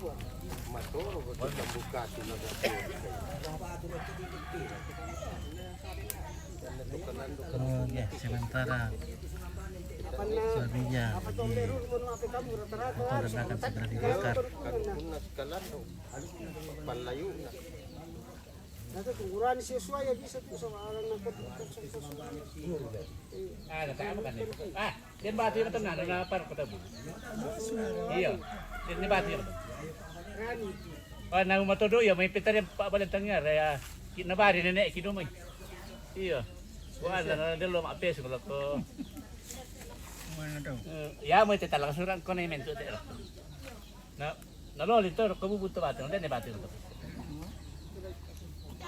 Ya, sementara suaminya dan akan segera dibakar. Yan bati mo ito na parang katabi. Iya, ini bati mo. Nang matudo ya, may pitar yung pabalantang nga. Kaya nabari na na kinumay. Iya. Wala na dalo mapes ko ko. Ya mo ite talaga suran ko na imento te. Na naloli to ko bubuto bati, hindi na bati mo.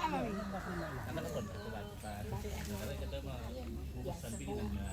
Anak ko to bati pa. Kada kada ma bubusan pinan na.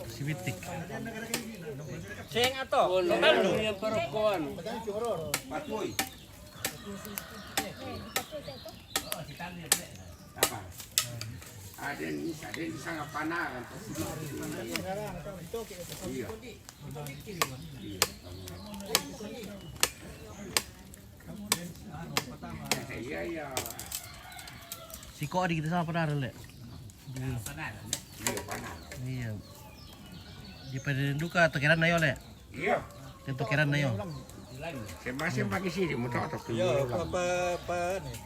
Sibitik. Sing ato. Lalu yang perempuan. Patuy. Apa? Ada sangat panas. Iya. Iya iya. Siko adik kita sama pernah le. Iya. Di penduka tokeran na yo le. Iya. Tokeran na yo. Masih pagi sih mau tok. Iya, apa nih?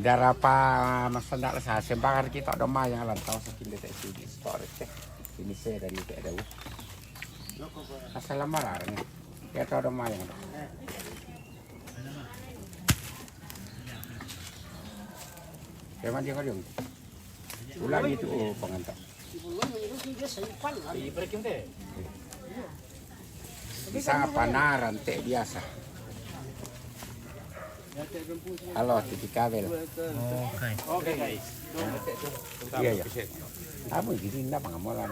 Darapa masalah sa sembakan kita udah mayang lantau sakin dete di store ini saya dari itu ada asal lamaran ya tau udah mayang Memang dia kadang ulang itu pengantar bisa panaran teh biasa. Halo, TV kabel. Oke. Guys. Iya ya. Kamu gini na pangamolan.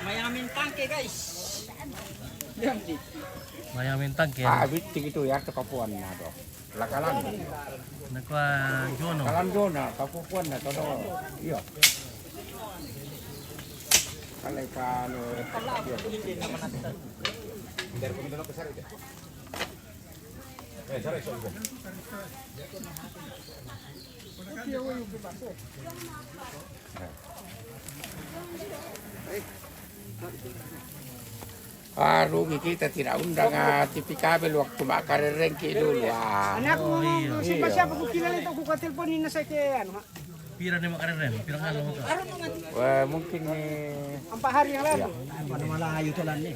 Mayamin tangke guys. Mayamin tangke. Abit gitu ya ke Papuan na do. Lakalan. Nakwa Jono. Kalan Jona, Papuan na to do. Iya. Kalay ka no. Dari pemindahnya besar itu. Sorry. Rugi kita tidak undang TV kabel waktu makar rengki dulu. Anakku siapa ku kilala itu ku teleponin na sa kay ano ha. Pira ni makareren, pirang alam mo to. Wah, mungkin Empat hari yang lalu. Mana malah ayu telan nih.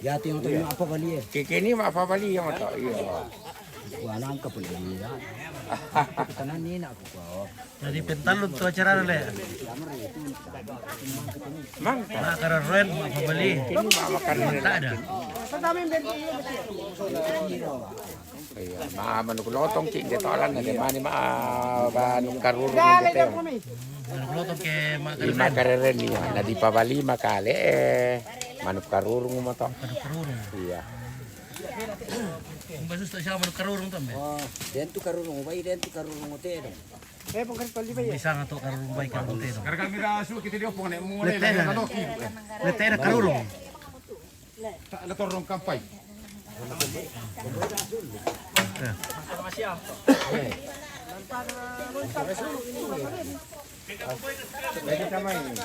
Ya tiang tu apa kali ya? kini mak apa bali yang to. Iya. Gua nangkap ni ya. Kanan ni nak aku. Jadi pentalon to acara le. Mangka. Makareren mapabali. Kini mak makan Tak ada. Sa daming bento Iya, manuk lotong cik de tolan na de mani banung karuru Dale de daw kami. Bloto ke Lima makareren. kareren niya, na di pabali makale manuk karurung mo to. Karurung. Iya. Kung basus to siya manuk karurung to be. Oh, dentro karurung bay dentro karurung hotel. Pong karitol di ba yan? Bisa nga to karurung bay karurung te. Karena mira su kita dia pong mo Letera karurung. na torong kampay. Lagi sama ini.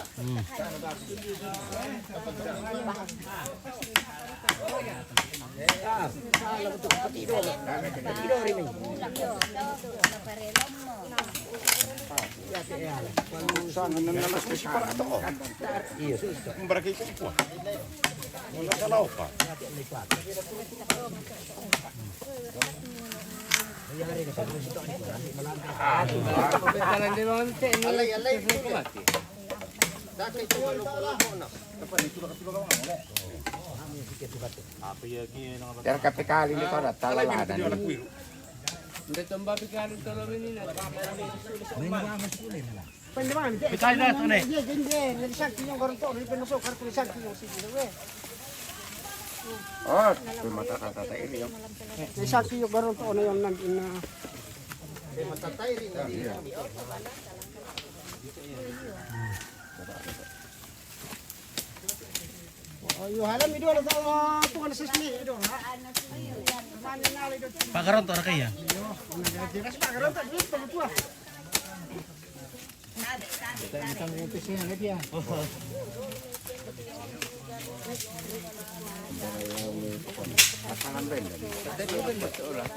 Biar kali ini kau datang lah ada nih. Pwede ba? Bitay na ito, ne. Hindi. Nalisakti yung karon to. Pinusok karto lisakti yung sige. Oh, mata kata ini yang. Nalisakti yung karon to na yung nandun na. Oh, yung halam idol ito tukan sa sini idol ha. Pakaron to na kaya. Diras pa karon to dito pa. Pasangan benda. Tadi kan betul lah.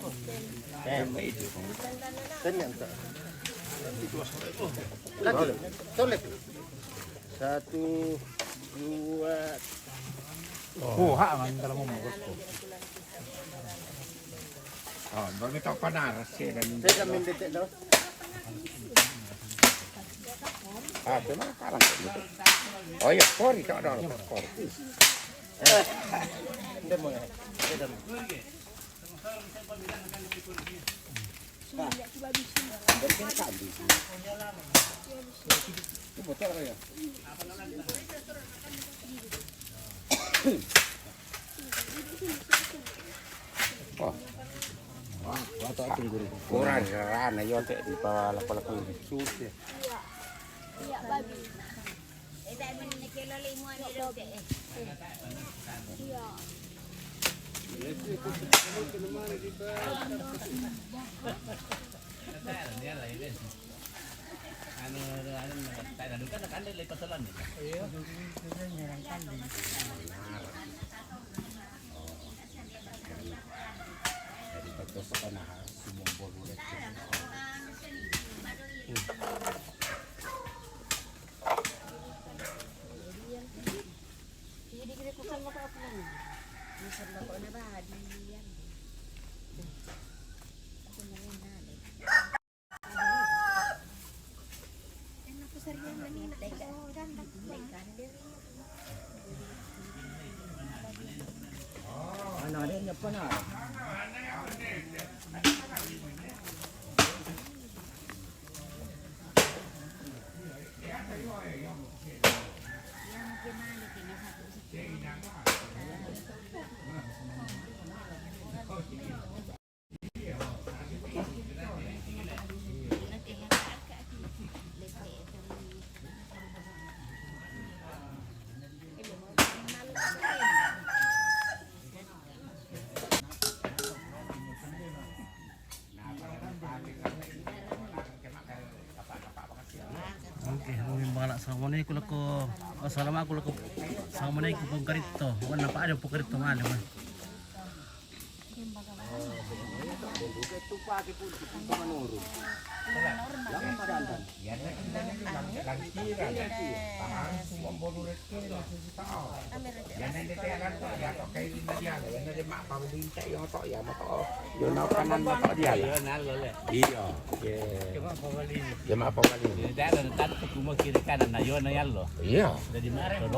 Itu. Lagi. Tolek. 1, 2. Kuha man kalau mau mangkot ko. Oh, baru tahu panaras sih dan. Saya kami detek daw. Ah, itu mah kalang gitu. Oh iya, kori tak ada kori. Oh, kurang rana yote di bawah lapor-lapor susu. Iya, babi. Tak mana kilo 5 ni dah ke. Iya. Jadi kita kusan maka apa ni? Kusan maka na ba di yan. Ako na rin na. Ano po sir yan manina? Oh, dan kandir. Ano rin niya pa na. Oke, mungkin balak sama ni aku lako. Assalamualaikum aku lako. Sama ni aku pun karito. Wana pa ada pun karito malam. Iya. Jemaah pawali. Iya.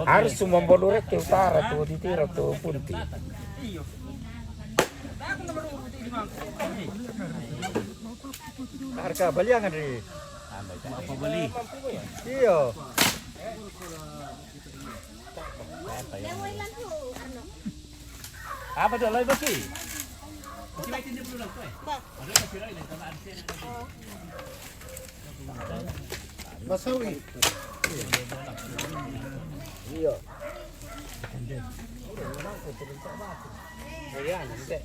Harus semua bodoret ke utara tuh di Tirap tuh Punti. Harga baliangan ri. Apa beli? Iya. Apa tu lagi besi? Basawi. Iya. Ayan, hindi.